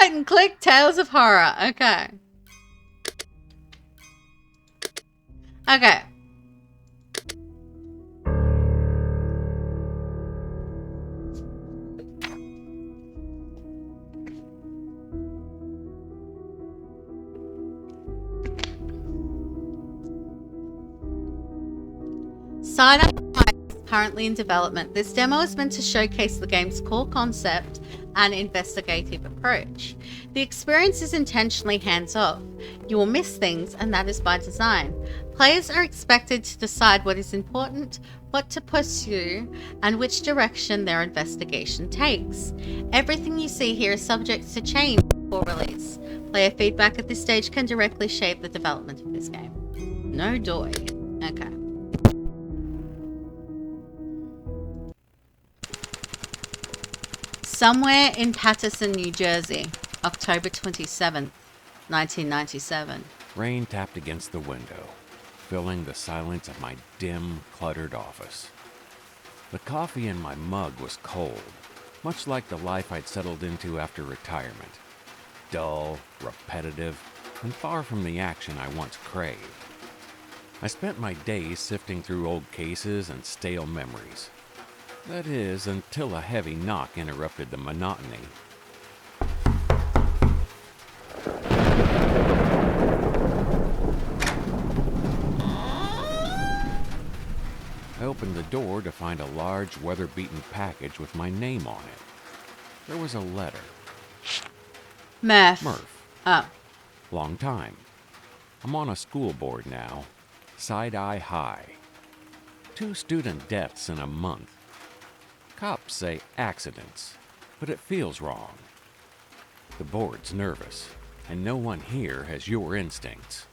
point and click Tales of Horror. Okay. Okay. SideEye is currently in development. This demo is meant to showcase the game's core concept and investigative approach. The experience is intentionally hands-off. You will miss things, and that is by design. Players are expected to decide what is important, what to pursue, and which direction their investigation takes. Everything you see here is subject to change before release. Player feedback at this stage can directly shape the development of this game. No doy. Okay. Somewhere in Paterson, New Jersey, October 27th, 1997. Rain tapped against the window, filling the silence of my dim, cluttered office. The coffee in my mug was cold, much like the life I'd settled into after retirement. Dull, repetitive, and far from the action I once craved. I spent my days sifting through old cases and stale memories. That is, until a heavy knock interrupted the monotony. I opened the door to find a large, weather-beaten package with my name on it. There was a letter. Murph. Oh. Long time. I'm on a school board now. SideEye High. 2 student deaths in a month. Cops say accidents, but it feels wrong. The board's nervous, and no one here has your instincts.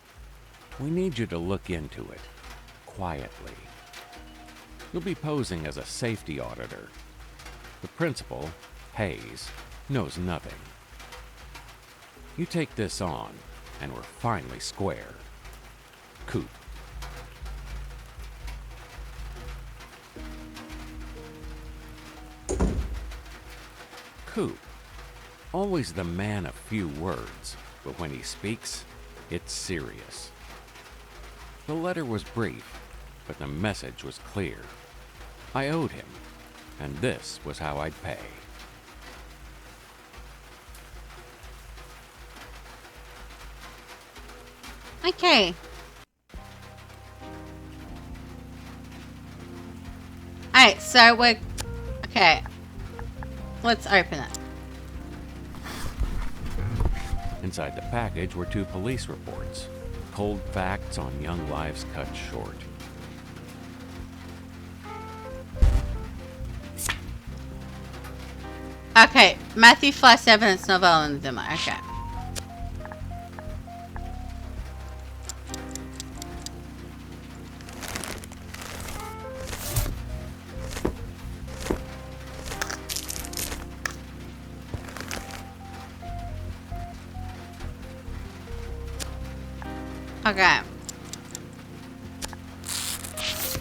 We need you to look into it, quietly. You'll be posing as a safety auditor. The principal, Hayes, knows nothing. You take this on, and we're finally square. Coop. Coop. Always the man of few words, but when he speaks, it's serious. The letter was brief, but the message was clear. I owed him, and this was how I'd pay. Okay. Alright, so we're... Okay. Let's open it. Inside the package were 2 police reports. Cold facts on young lives cut short. Okay, Matthew Fleiss evidence novel in the demo. Okay. Okay.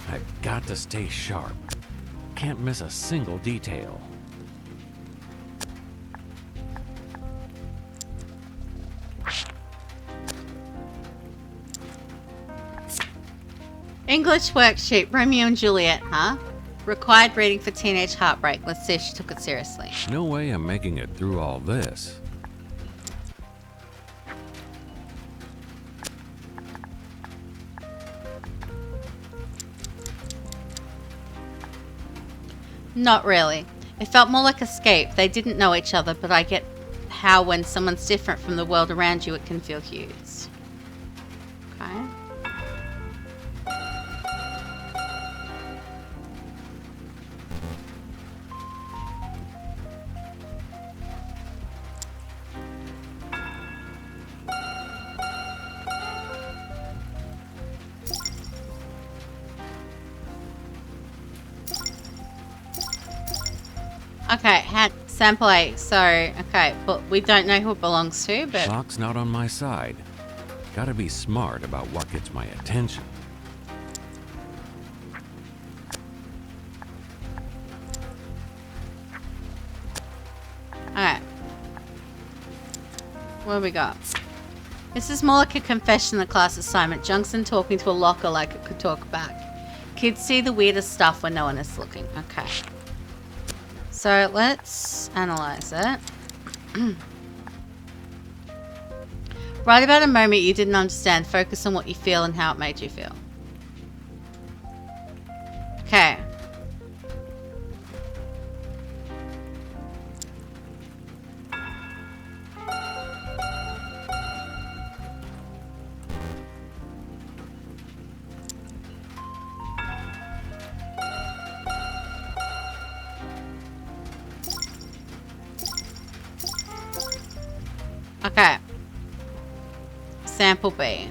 I've got to stay sharp. Can't miss a single detail. English worksheet, Romeo and Juliet, huh? Required reading for teenage heartbreak. Let's see if she took it seriously. No way I'm making it through all this. Not really. It felt more like escape. They didn't know each other, but I get how when someone's different from the world around you, it can feel used. Okay. Okay, sample A. So, okay, but we don't know who it belongs to, but... Luck's not on my side. Gotta be smart about what gets my attention. Alright. What do we got? This is more like a confession than a class assignment. Junction talking to a locker like it could talk back. Kids see the weirdest stuff when no one is looking. Okay. So let's analyze it. Write about a moment you didn't understand. Focus on what you feel and how it made you feel. Okay. Okay. Sample B.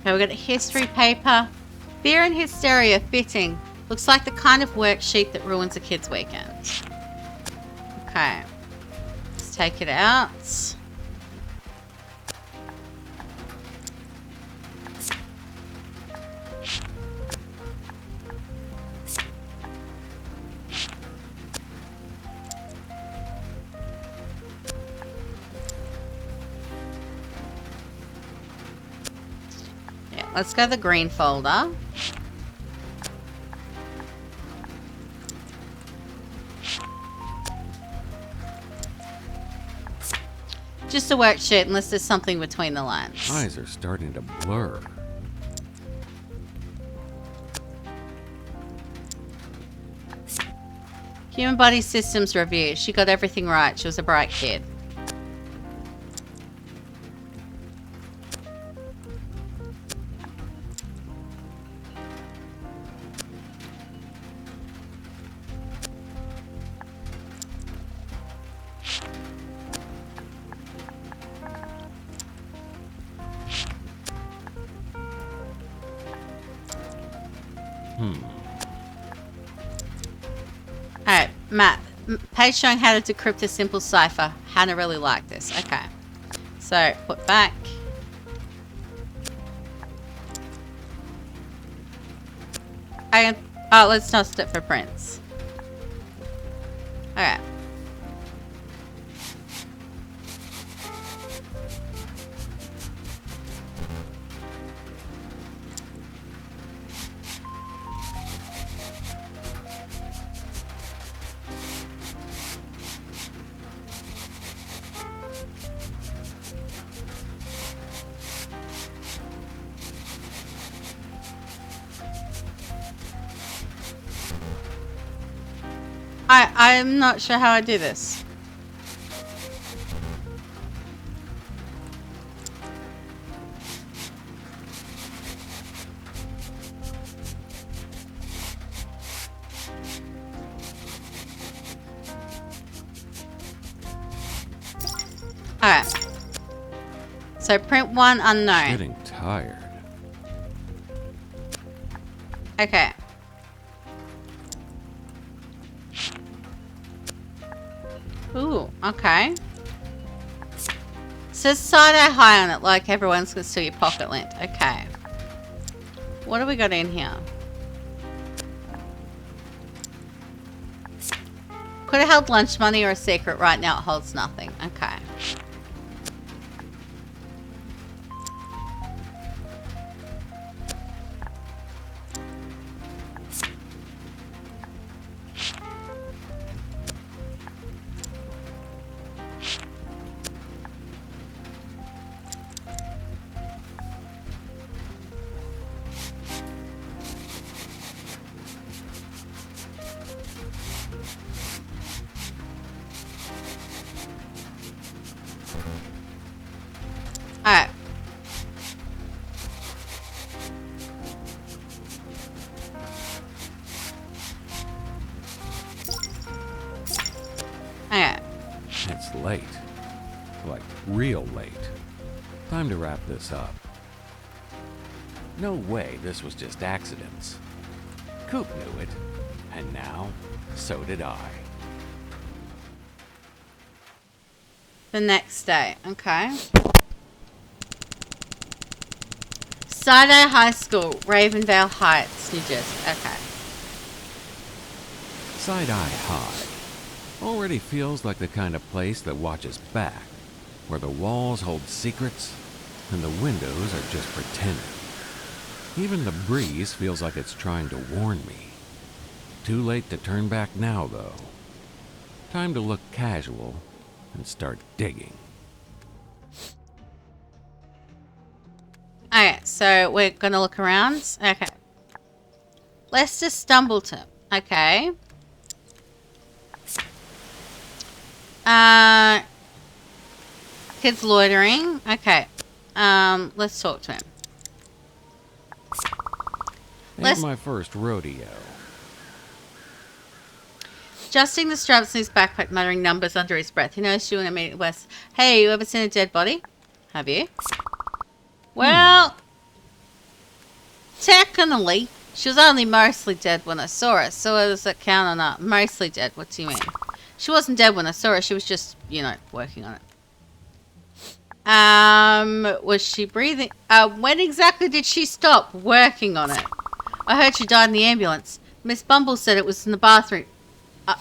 Okay, we've got a history paper. Fear and hysteria fitting. Looks like the kind of worksheet that ruins a kid's weekend. Okay. Let's take it out. Yeah, let's go to the green folder. Just a worksheet unless there's something between the lines. Eyes are starting to blur. Human body systems review. She got everything right. She was a bright kid. Alright, Matt. Page showing how to decrypt a simple cipher. Hannah really liked this. Okay. So, put back. Oh, let's test it for prints. Okay. I'm not sure how I do this. Alright. So print 1 unknown. Getting tired. Okay. Ooh, okay. Says SideEye high on it, like everyone's gonna steal your pocket lint. Okay. What do we got in here? Could have held lunch money or a secret. Right now it holds nothing. Okay. Alright. Okay. It's late. Like, real late. Time to wrap this up. No way this was just accidents. Coop knew it. And now, so did I. The next day. Okay. SideEye High School, Ravenvale Heights, New Jersey. Okay. SideEye High already feels like the kind of place that watches back, where the walls hold secrets and the windows are just pretending. Even the breeze feels like it's trying to warn me. Too late to turn back now, though. Time to look casual and start digging. Okay, so we're gonna look around. Okay. Lester Stumbleton. Okay. Kids loitering. Okay. Let's talk to him. Ain't my first rodeo. Adjusting the straps in his backpack, muttering numbers under his breath. He noticed you and immediately west. Hey, you ever seen a dead body? Have you? Well, technically, she was only mostly dead when I saw her. So does that count or not? Mostly dead. What do you mean? She wasn't dead when I saw her. She was just, you know, working on it. Was she breathing? When exactly did she stop working on it? I heard she died in the ambulance. Miss Bumble said it was in the bathroom. I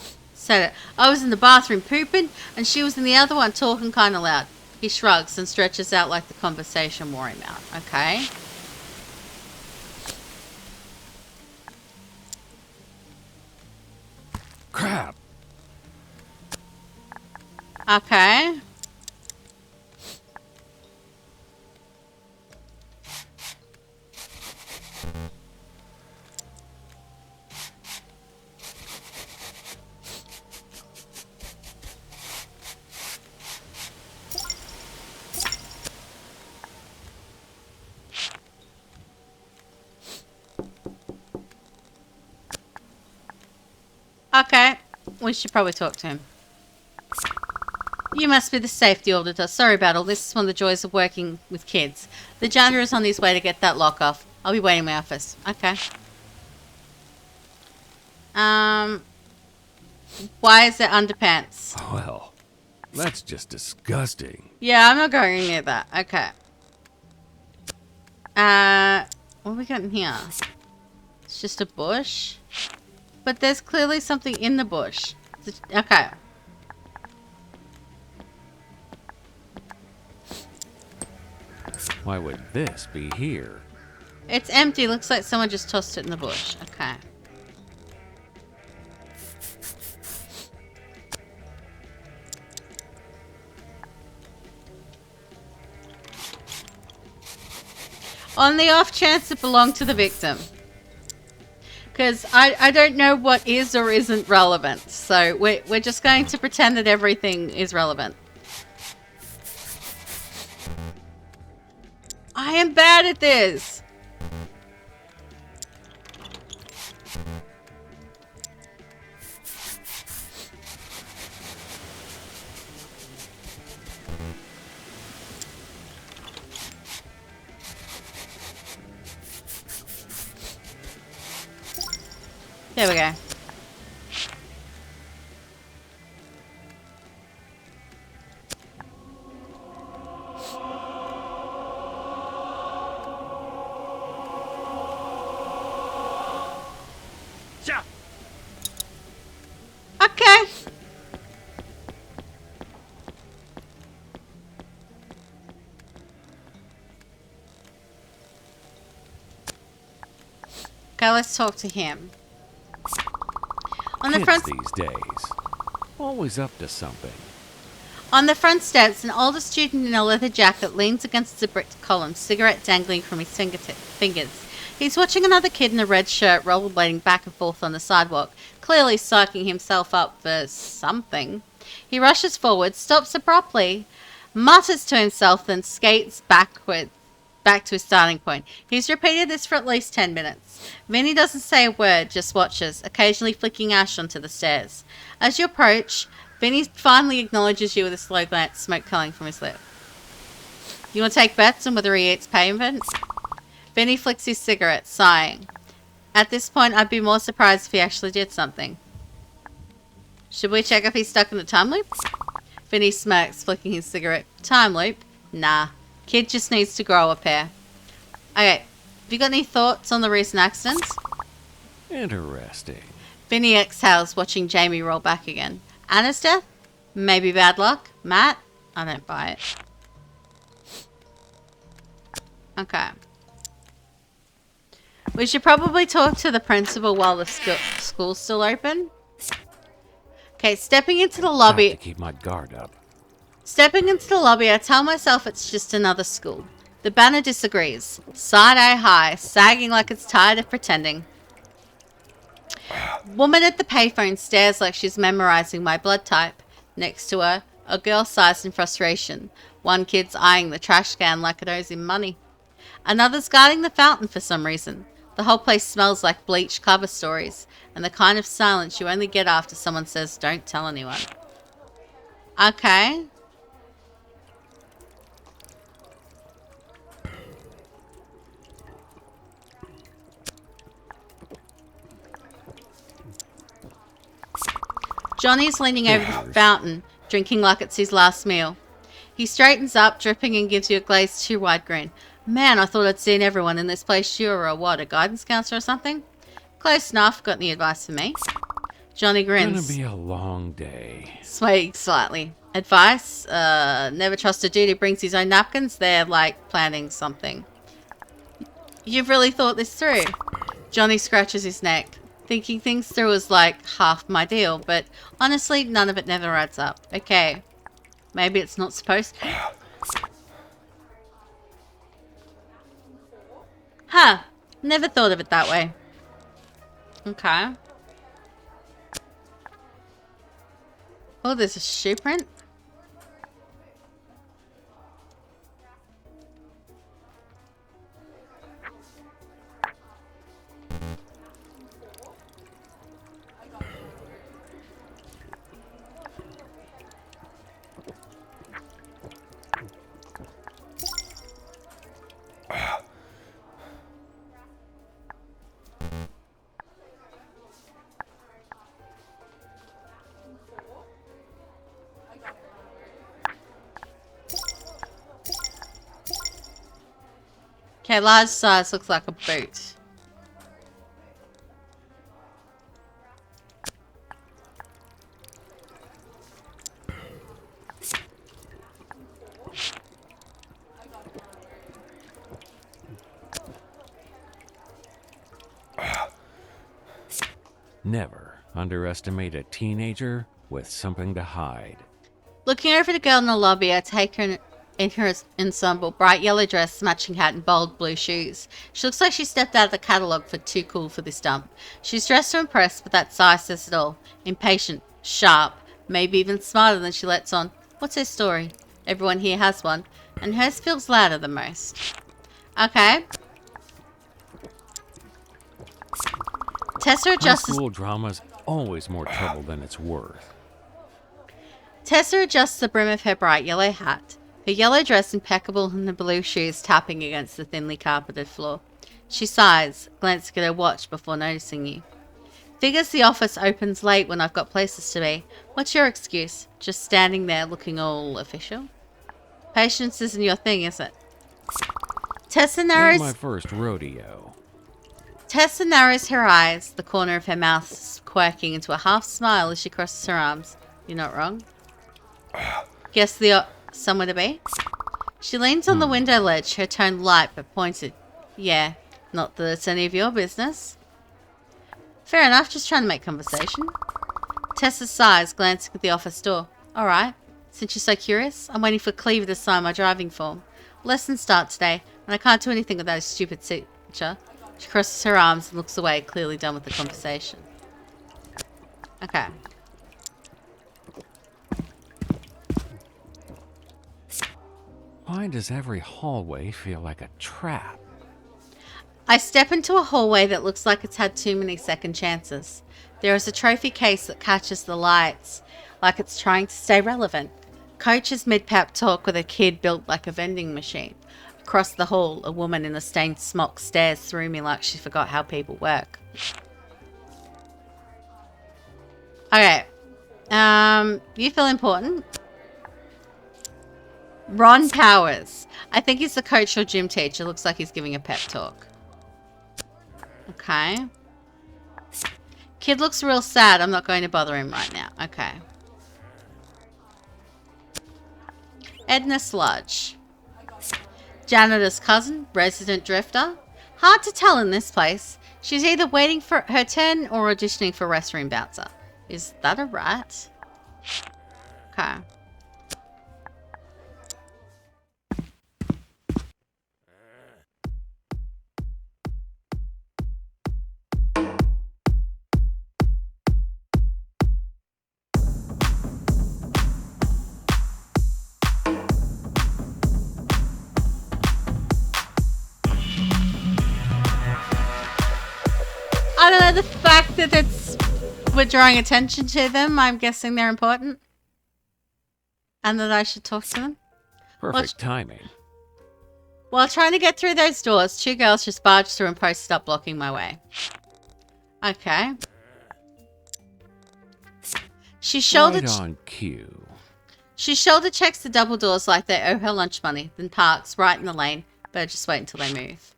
was in the bathroom pooping, and she was in the other one talking kind of loud. He shrugs and stretches out like the conversation wore him out. Okay. Crap! Okay. Okay, we should probably talk to him. You must be the safety auditor. Sorry about all this. It's one of the joys of working with kids. The janitor is on his way to get that lock off. I'll be waiting in my office. Okay. Why is there underpants? Well, that's just disgusting. Yeah, I'm not going near that. Okay. What have we got in here? It's just a bush. But there's clearly something in the bush. Okay. Why would this be here? It's empty. Looks like someone just tossed it in the bush. Okay. On the off chance it belonged to the victim. Because I don't know what is or isn't relevant. So we're just going to pretend that everything is relevant. I am bad at this. There we go. Okay. Okay, let's talk to him. On the Kids front these days, always up to something. On the front steps, an older student in a leather jacket leans against a brick column, cigarette dangling from his fingers. He's watching another kid in a red shirt rollerblading back and forth on the sidewalk, clearly psyching himself up for something. He rushes forward, stops abruptly, mutters to himself, then skates back to his starting point. He's repeated this for at least 10 minutes. Vinny doesn't say a word, just watches, occasionally flicking ash onto the stairs. As you approach, Vinny finally acknowledges you with a slow glance, smoke curling from his lip. You want to take bets on whether he eats payment? Vinny flicks his cigarette, sighing. At this point, I'd be more surprised if he actually did something. Should we check if he's stuck in the time loop? Vinny smirks, flicking his cigarette. Time loop? Nah. Kid just needs to grow a pair. Okay. Have you got any thoughts on the recent accidents? Interesting. Vinny exhales, watching Jamie roll back again. Anna's death? Maybe bad luck. Matt? I don't buy it. Okay. We should probably talk to the principal while the school's still open. Okay, stepping into the lobby. Have to keep my guard up. Stepping into the lobby, I tell myself it's just another school. The banner disagrees. Side-eye high, sagging like it's tired of pretending. Woman at the payphone stares like she's memorizing my blood type. Next to her, a girl sighs in frustration. One kid's eyeing the trash can like it owes him money. Another's guarding the fountain for some reason. The whole place smells like bleached cover stories, and the kind of silence you only get after someone says, "Don't tell anyone." Okay. Johnny's leaning over the fountain, drinking like it's his last meal. He straightens up, dripping, and gives you a glazed too wide grin. Man, I thought I'd seen everyone in this place. You're a guidance counselor or something? Close enough. Got any advice for me? Johnny grins. Gonna be a long day. Swaying slightly. Advice? Never trust a dude who brings his own napkins. They're like planning something. You've really thought this through? Johnny scratches his neck. Thinking things through is like half my deal, but honestly, none of it never adds up. Okay. Maybe it's not supposed to. Huh. Never thought of it that way. Okay. Oh, there's a shoe print. Okay, large size looks like a boot. Never underestimate a teenager with something to hide. Looking over the girl in the lobby, I take her in her ensemble, bright yellow dress, matching hat, and bold blue shoes. She looks like she stepped out of the catalogue for Too Cool for this dump. She's dressed to impress, but that sigh says it all. Impatient, sharp, maybe even smarter than she lets on. What's her story? Everyone here has one, and hers feels louder than most. Okay. Tessa High adjusts. school drama's always more trouble than it's worth. Tessa adjusts the brim of her bright yellow hat. Her yellow dress impeccable and the blue shoes tapping against the thinly carpeted floor. She sighs, glancing at her watch before noticing you. Figures the office opens late when I've got places to be. What's your excuse? Just standing there looking all official? Patience isn't your thing, is it? Tessa Ain't narrows... my first rodeo. Tessa narrows her eyes, the corner of her mouth quirking into a half smile as she crosses her arms. You're not wrong. Guess the somewhere to be? She leans on the window ledge, her tone light but pointed. Yeah, not that it's any of your business. Fair enough, just trying to make conversation. Tessa sighs, glancing at the office door. Alright, since you're so curious, I'm waiting for Cleaver to sign my driving form. Lessons start today, and I can't do anything without his stupid signature. She crosses her arms and looks away, clearly done with the conversation. Okay. Why does every hallway feel like a trap? I step into a hallway that looks like it's had too many second chances. There is a trophy case that catches the lights, like it's trying to stay relevant. Coach's mid-pep talk with a kid built like a vending machine. Across the hall, a woman in a stained smock stares through me like she forgot how people work. Okay. You feel important? Ron Powers. I think he's the coach or gym teacher. Looks like he's giving a pep talk. Okay. Kid looks real sad. I'm not going to bother him right now. Okay. Edna Sludge. Janitor's cousin, resident drifter. Hard to tell in this place. She's either waiting for her turn or auditioning for restroom bouncer. Is that a rat? Okay. I don't know, the fact that we're drawing attention to them, I'm guessing they're important. And that I should talk to them. Perfect timing. While trying to get through those doors, two girls just barged through and posted up blocking my way. Okay. She shoulder Right on cue. She shoulder checks the double doors like they owe her lunch money, then parks right in the lane. Better just wait until they move.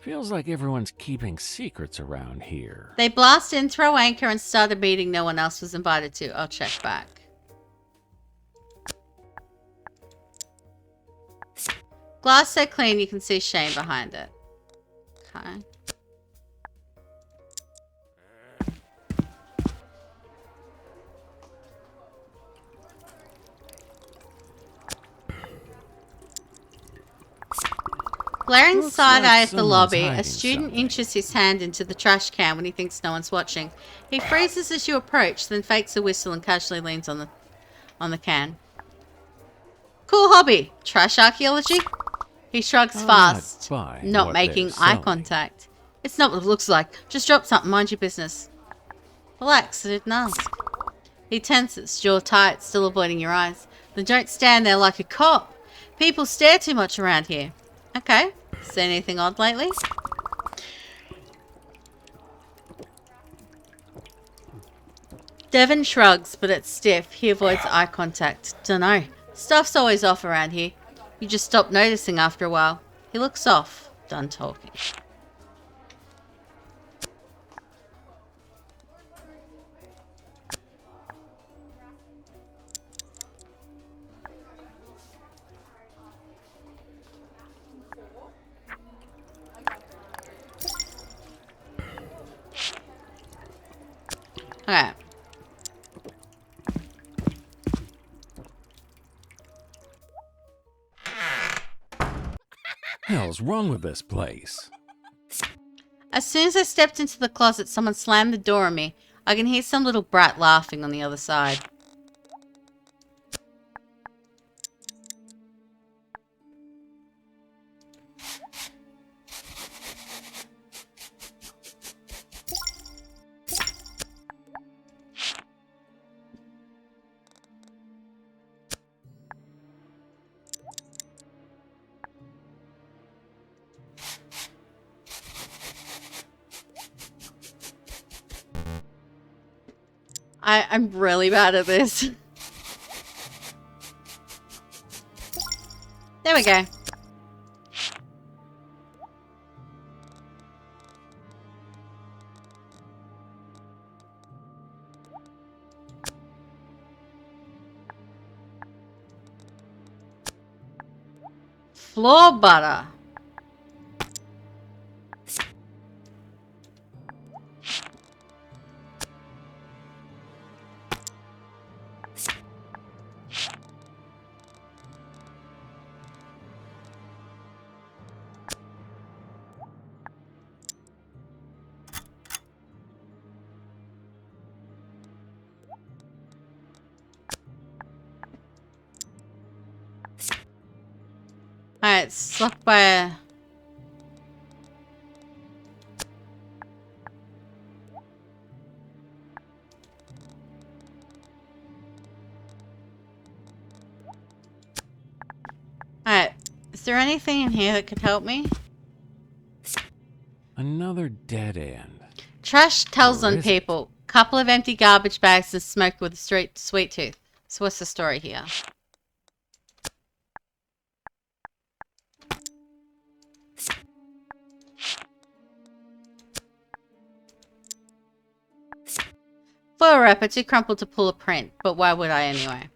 Feels like everyone's keeping secrets around here. They blast in, throw anchor, and start a meeting no one else was invited to. I'll check back. Glass so clean you can see Shane behind it. Okay. Glaring Looks side-eye like at the someone's lobby, a hiding student something. inches his hand into the trash can when he thinks no one's watching. He freezes as you approach, then fakes a whistle and casually leans on the can. Cool hobby. Trash archaeology? He shrugs I'm fast, not buying not what making they're eye selling. contact. It's not what it looks like. Just drop something, mind your business. Relax, I didn't ask. He tenses, jaw tight, still avoiding your eyes. Then don't stand there like a cop. People stare too much around here. Okay. Seen anything odd lately? Devon shrugs, but it's stiff. He avoids eye contact. Dunno. Stuff's always off around here. You just stop noticing after a while. He looks off. Done talking. Okay. Hell's wrong with this place? As soon as I stepped into the closet, someone slammed the door on me. I can hear some little brat laughing on the other side. I'm really bad at this. There we go. Floor butter. Alright, it's locked by a... Is there anything in here that could help me? Another dead end. Trash tells Or on is it? people. Couple of empty garbage bags and smoke with a sweet tooth. So what's the story here? For a rapper, too crumpled to pull a print, but why would I anyway?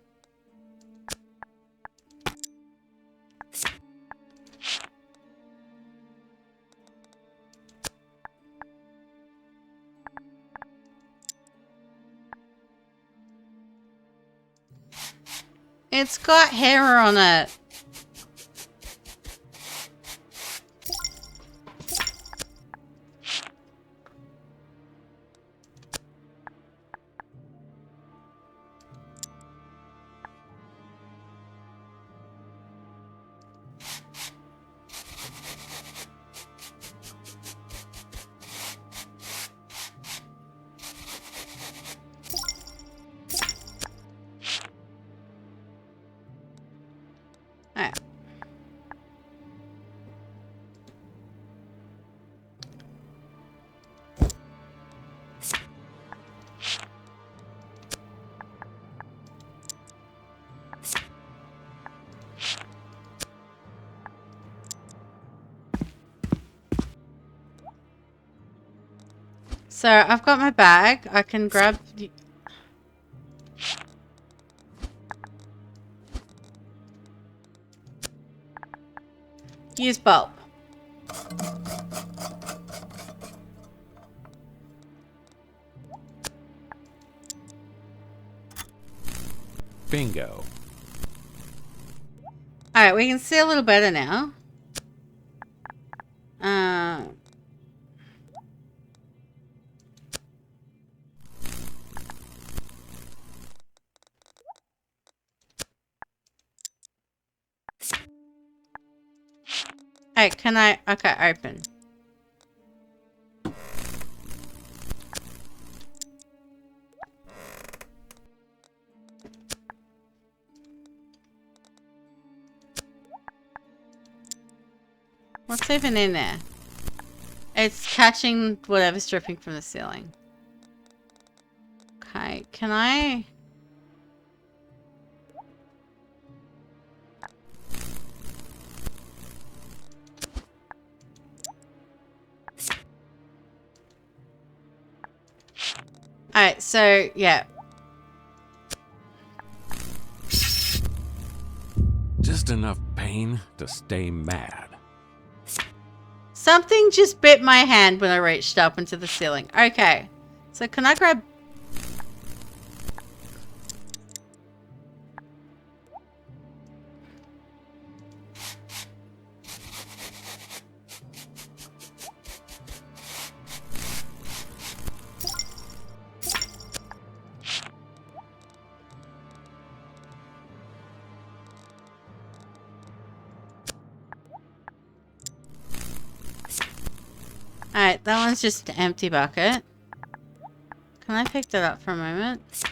It's got hair on it. Alright. So I've got my bag. I can grab... Use bulb. Bingo. Alright, we can see a little better now. Hey, can I... Okay, open. What's even in there? It's catching whatever's dripping from the ceiling. Okay, can I... Alright, so, yeah. Just enough pain to stay mad. Something just bit my hand when I reached up into the ceiling. Okay. So can I grab... Alright, that one's just an empty bucket. Can I pick that up for a moment?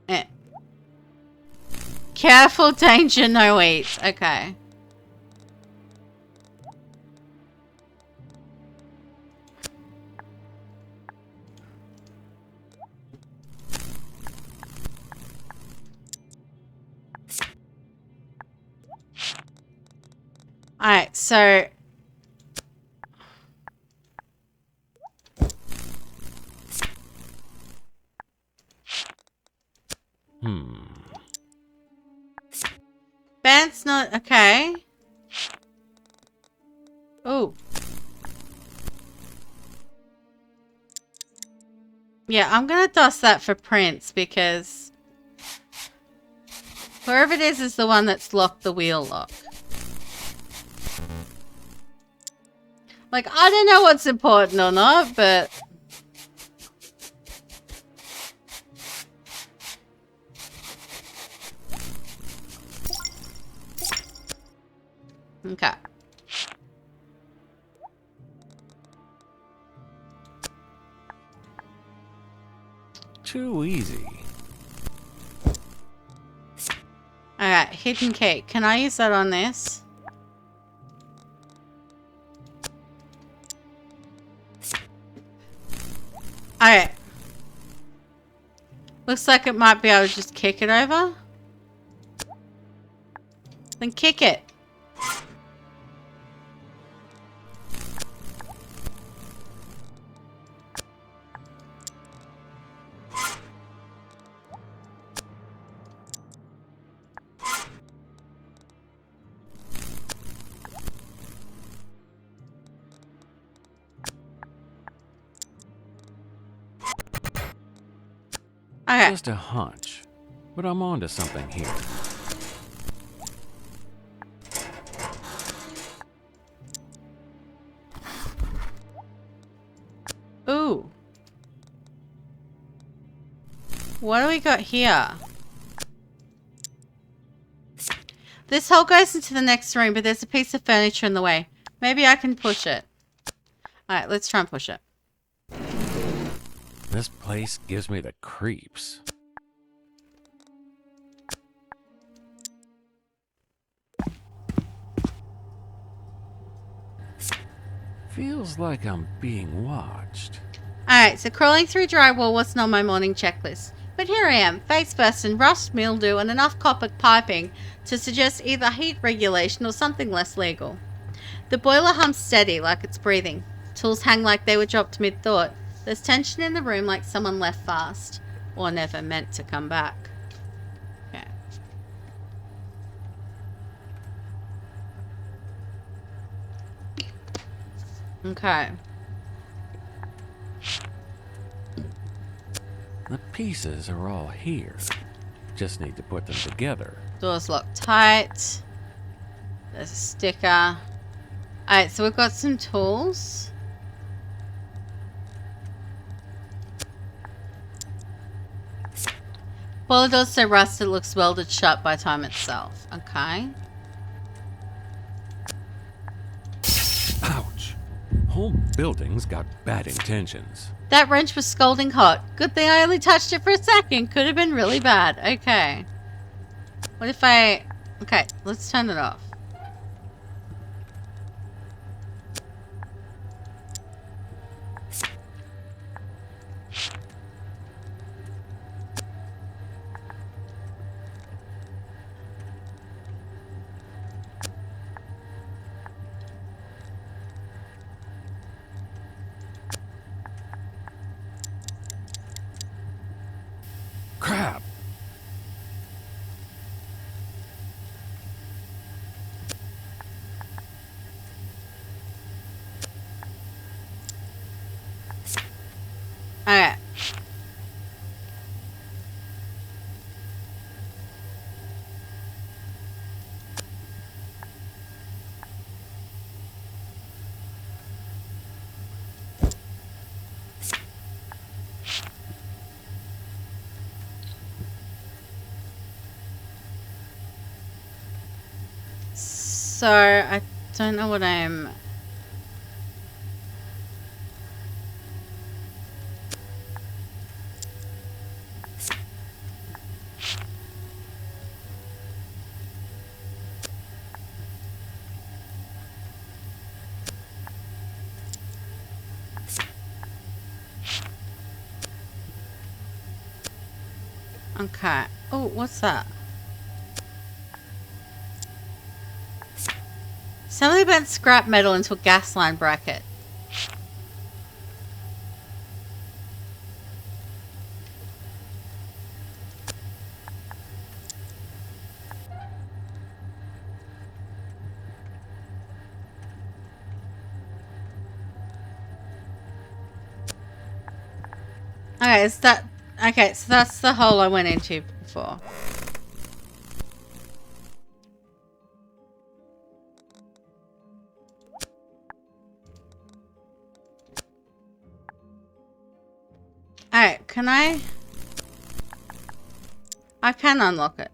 Eh. Careful, danger, no eats. Okay. Alright, so... Band's not... Okay. Ooh. Yeah, I'm gonna toss that for Prince because... whoever it is the one that's locked the wheel lock. Like, I don't know what's important or not, but... Okay. Too easy. Alright, hidden key. Can I use that on this? Alright. Looks like it might be able to just kick it over. Then kick it. Okay. Just a hunch, but I'm onto something here. Ooh. What do we got here? This hole goes into the next room, but there's a piece of furniture in the way. Maybe I can push it. Alright, let's try and push it. This place gives me the creeps. Feels like I'm being watched. Alright, so crawling through drywall wasn't on my morning checklist. But here I am, face first in rust, mildew, and enough copper piping to suggest either heat regulation or something less legal. The boiler hums steady, like it's breathing. Tools hang like they were dropped mid-thought. There's tension in the room like someone left fast. Or never meant to come back. Okay. Okay. The pieces are all here. Just need to put them together. Door's locked tight. There's a sticker. Alright, so we've got some tools. Boiler door's so rusted it looks welded shut by time itself. Okay. Ouch! Whole building's got bad intentions. That wrench was scalding hot. Good thing I only touched it for a second. Could have been really bad. Okay. What if I... Okay, let's turn it off. Crap! Okay. So, I don't know what I'm... Okay. Oh, what's that? Somebody bent scrap metal into a gas line bracket. Okay, is that... Okay, so that's the hole I went into before. Alright, can I can unlock it.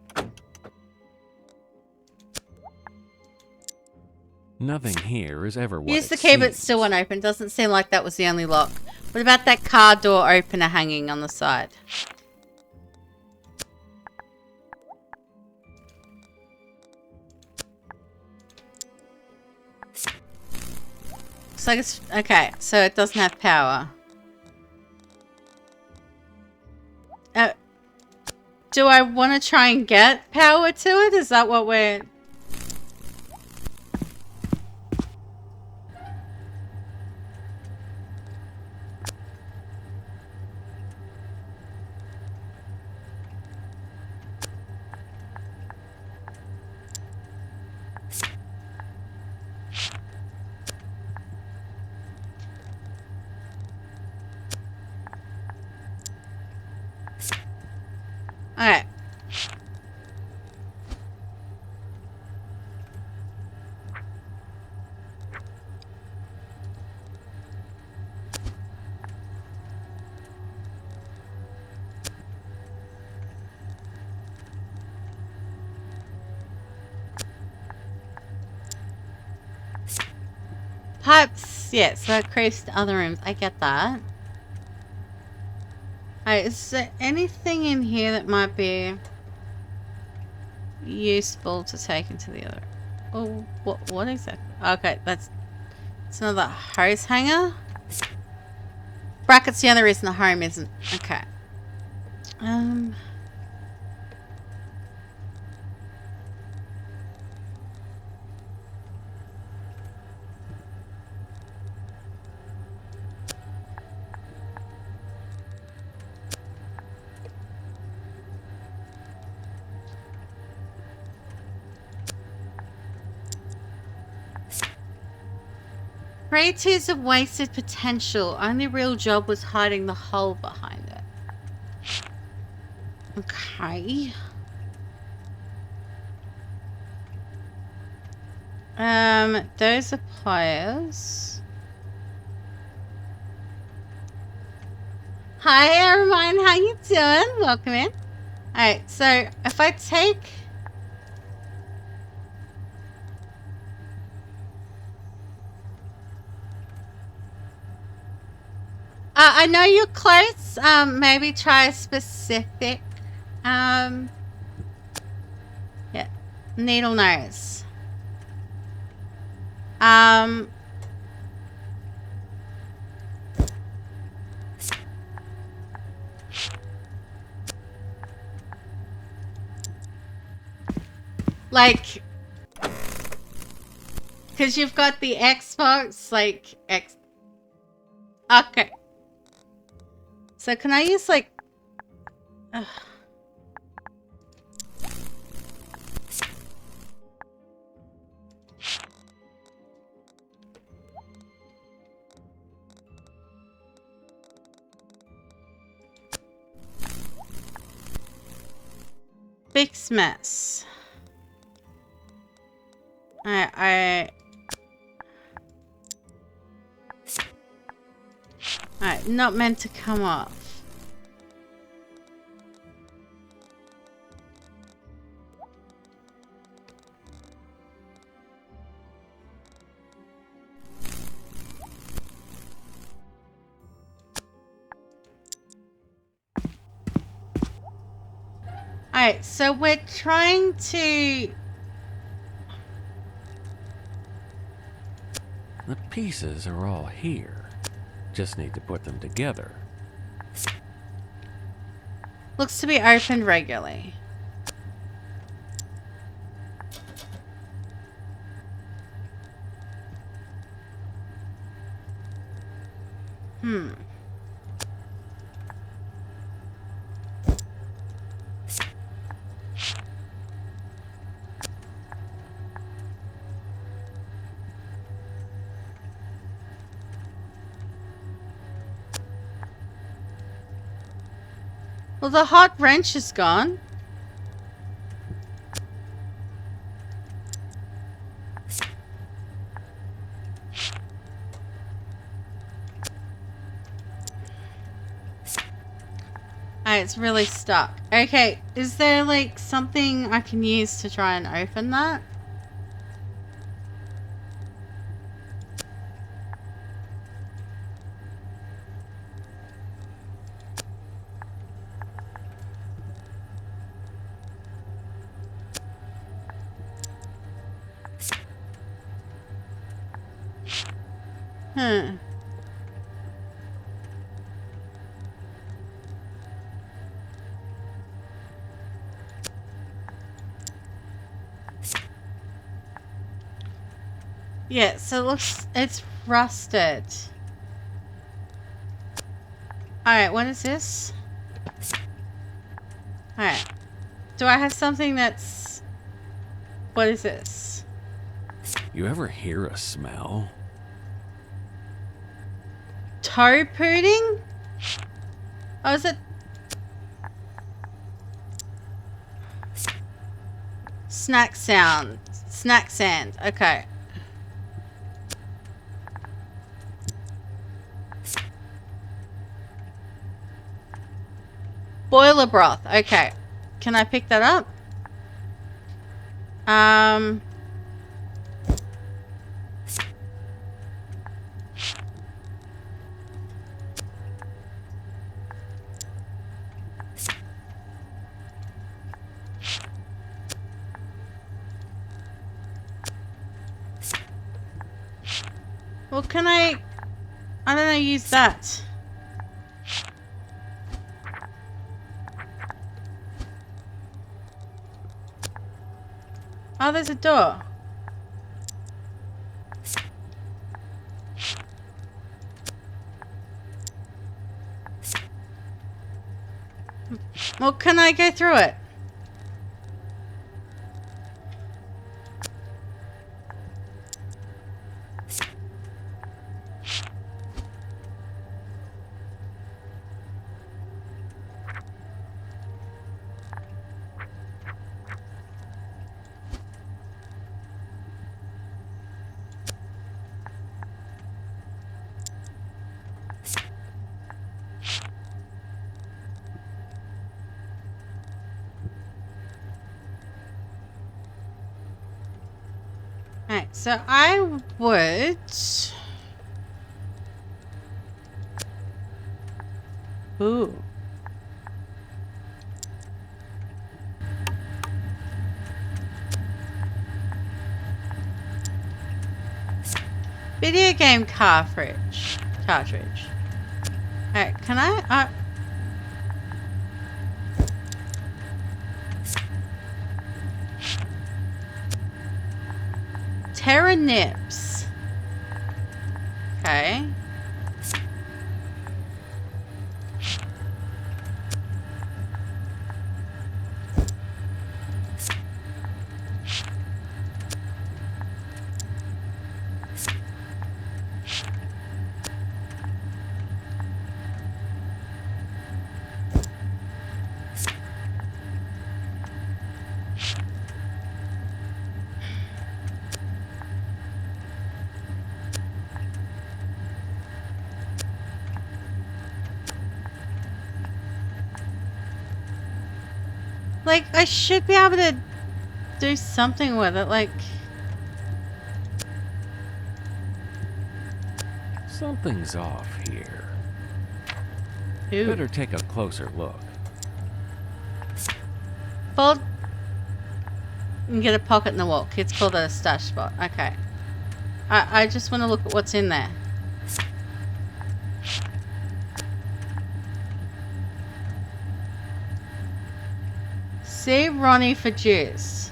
Nothing here is ever what Use it the key, but it seems. still won't open. Doesn't seem like that was the only lock. What about that car door opener hanging on the side? Looks like it's... Okay, so it doesn't have power. Do I want to try and get power to it? Is that what we're... Alright. Pipes, yes, that creates the other rooms. I get that. Alright, is there anything in here that might be useful to take into the other? Oh, what exactly? Okay, it's another hose hanger. Bracket's the other reason the home isn't. Okay. Creators of wasted potential. Only real job was hiding the hole behind it. Okay. Those are pliers. Hi, Ermine. How you doing? Welcome in. Alright, so if I take... I know you're close. Maybe try a specific... Yeah. Needle nose. Like... Because you've got the Xbox, like... Okay. So can I use, like... Fix mess. Alright, not meant to come off. Alright, so we're trying to... The pieces are all here. Just need to put them together. Looks to be opened regularly. Well, the hot wrench is gone. It's really stuck. Okay, is there like something I can use to try and open that? Hmm. Yeah, so it looks, it's rusted. Alright, what is this? Alright. Do I have something that's... What is this? You ever hear a smell? Toe pooting? Oh, is it... Snack sound. Snack sand. Okay. Boiler broth. Okay. Can I pick that up? Well, can I don't know, use that. Oh, there's a door. Well, can I go through it? Alright, so I would... Ooh. Video game cartridge. Alright, can I... Terra nips. Okay. Like, I should be able to do something with it, like... Something's off here. Ooh. Better take a closer look. Fold... And get a pocket in the wall. Kids call that a stash spot. Okay. I just want to look at what's in there. See Ronnie for juice.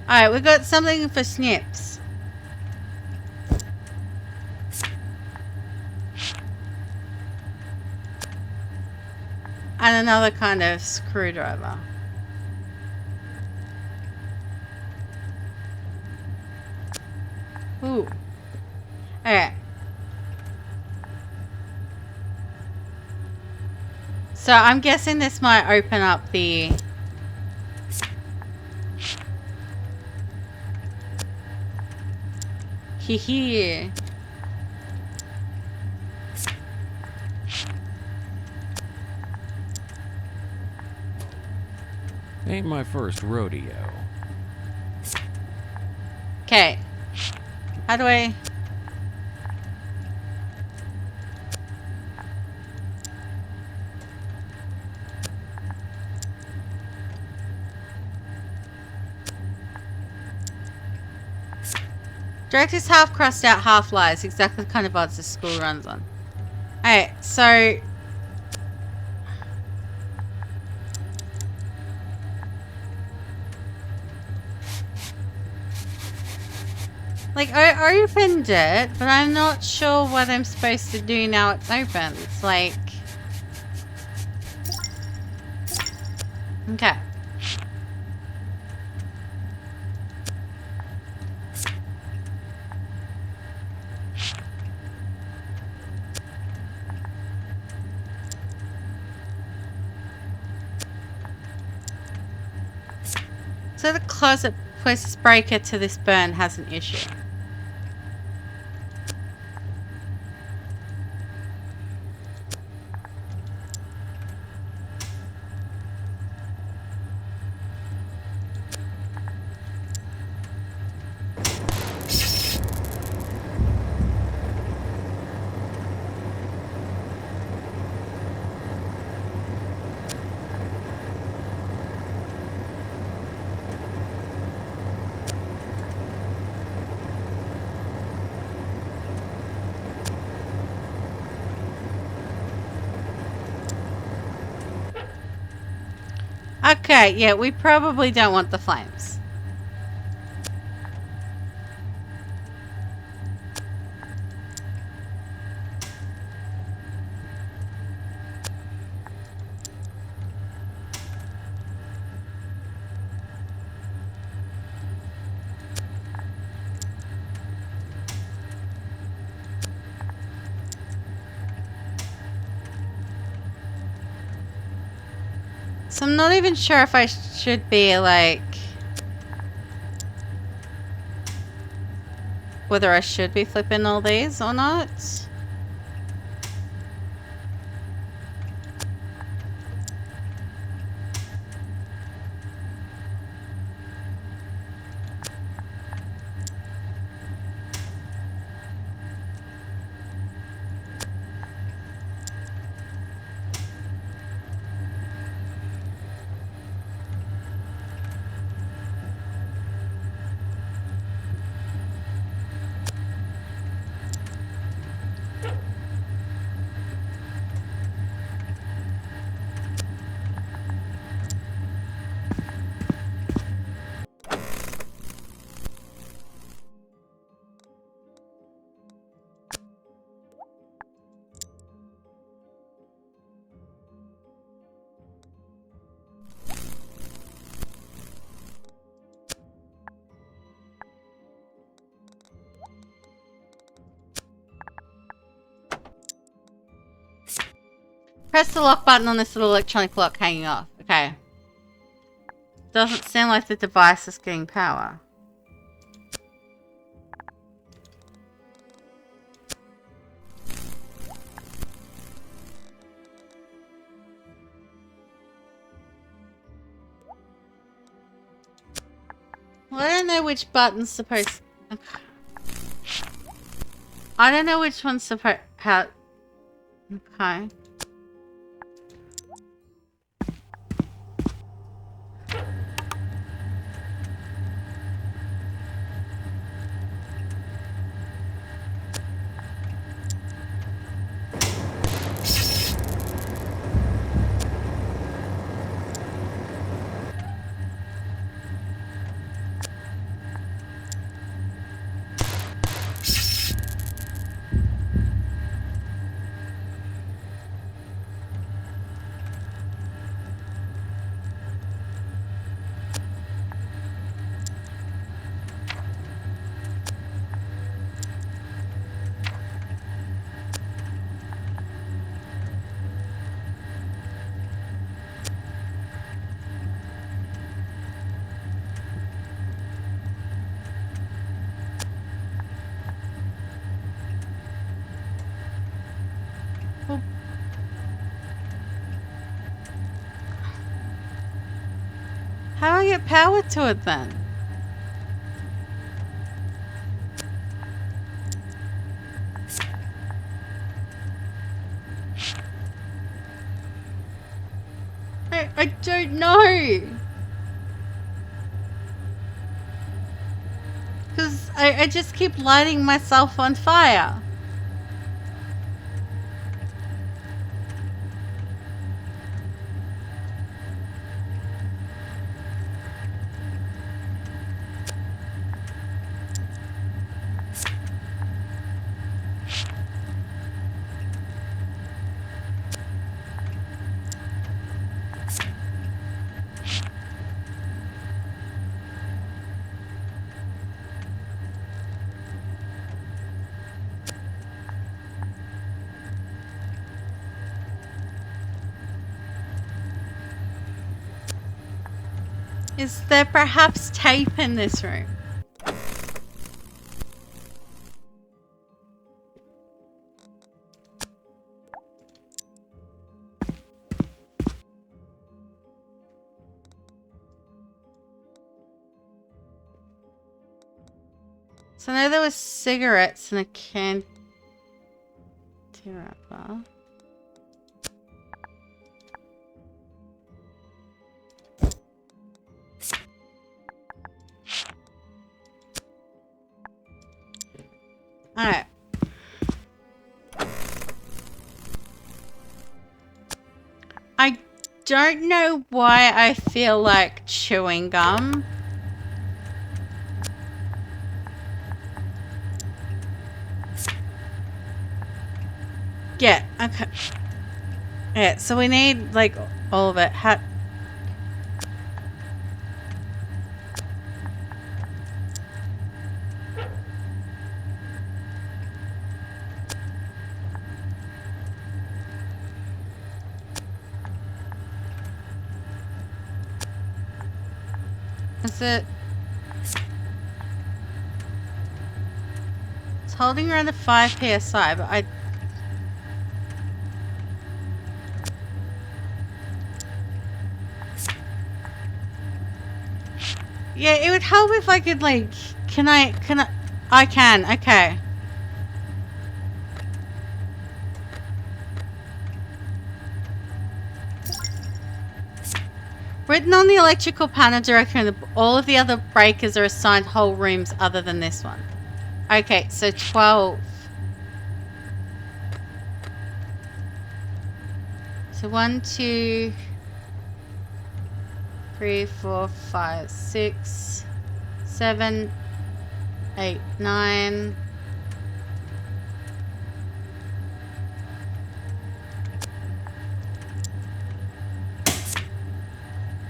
Alright, we got something for Snips. And another kind of screwdriver. Ooh. Okay. So I'm guessing this might open up the... Hee. Ain't my first rodeo. Okay. How do I... Direct is half crossed out, half lies. Exactly the kind of odds this school runs on. Alright, so... like, I opened it, but I'm not sure what I'm supposed to do now it's open. It's like... okay. So the closet closest breaker to this burn has an issue. Okay, yeah, we probably don't want the flames. So I'm not even sure if I should be like... whether I should be flipping all these or not. Press the lock button on this little electronic lock hanging off. Okay. Doesn't sound like the device is getting power. Well, I don't know which button's supposed... okay. I don't know which one's supposed... how... okay. How do I get power to it then? I don't know. Because I just keep lighting myself on fire. Is there perhaps tape in this room? So I know there was cigarettes and a candy wrapper. Alright. I don't know why I feel like chewing gum. Yeah, okay. Yeah, so we need, like, all of it. Is it? It's holding around the 5 psi, but I... Yeah, it would help if I could, like... Can I... I can, okay. Written on the electrical panel directly, all of the other breakers are assigned whole rooms other than this one. Okay, so 12. So 1, 2, 3, 4, 5, 6, 7, 8, 9.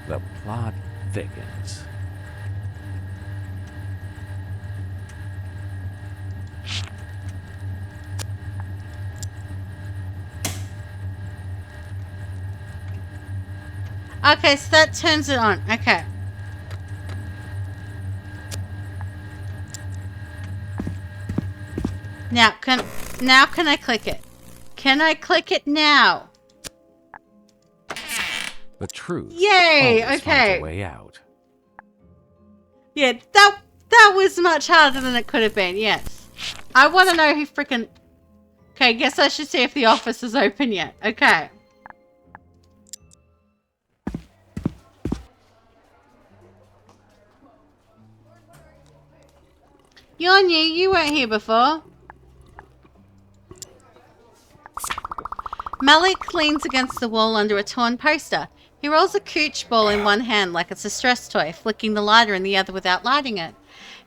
The plot thickens. Okay, so that turns it on. Okay. Now can I click it? Can I click it now? The truth. Yay! Always Okay. finds a way out. Yeah, that was much harder than it could have been. Yes. I want to know who freaking. Okay, guess I should see if the office is open yet. Okay. You're new. You weren't here before. Malik leans against the wall under a torn poster. He rolls a cooch ball in one hand like it's a stress toy, flicking the lighter in the other without lighting it.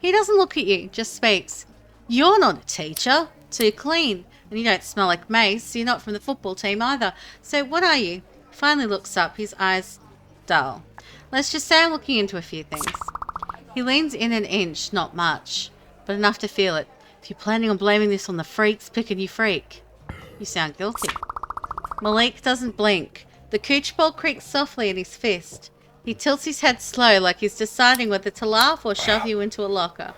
He doesn't look at you, just speaks. You're not a teacher. Too clean. And you don't smell like mace. You're not from the football team either. So what are you? Finally looks up, his eyes dull. Let's just say I'm looking into a few things. He leans in an inch, not much, but enough to feel it. If you're planning on blaming this on the freaks, pick a new freak. You sound guilty. Malik doesn't blink. The cooch ball creaks softly in his fist. He tilts his head slow like he's deciding whether to laugh or shove you into a locker.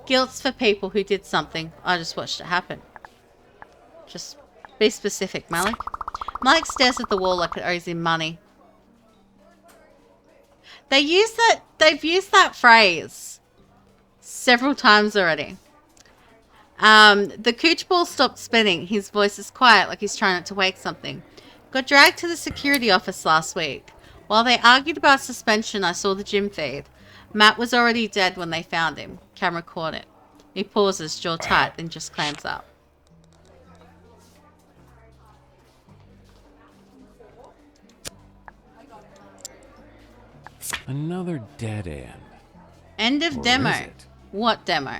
Guilt's for people who did something. I just watched it happen. Just be specific, Malik. Malik stares at the wall like it owes him money. They've used that phrase several times already. The cooch ball stopped spinning. His voice is quiet, like he's trying not to wake something. Got dragged to the security office last week. While they argued about suspension, I saw the gym feed. Matt was already dead when they found him. Camera caught it. He pauses, jaw tight, then just clams up. Another dead end. End of Or demo. is it? What demo?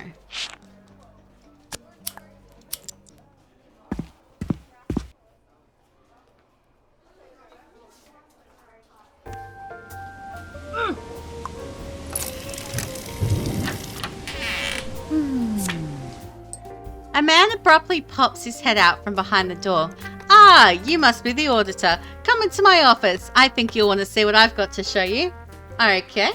A man abruptly pops his head out from behind the door. Ah, you must be the auditor. Come into my office. I think you'll want to see what I've got to show you. Okay.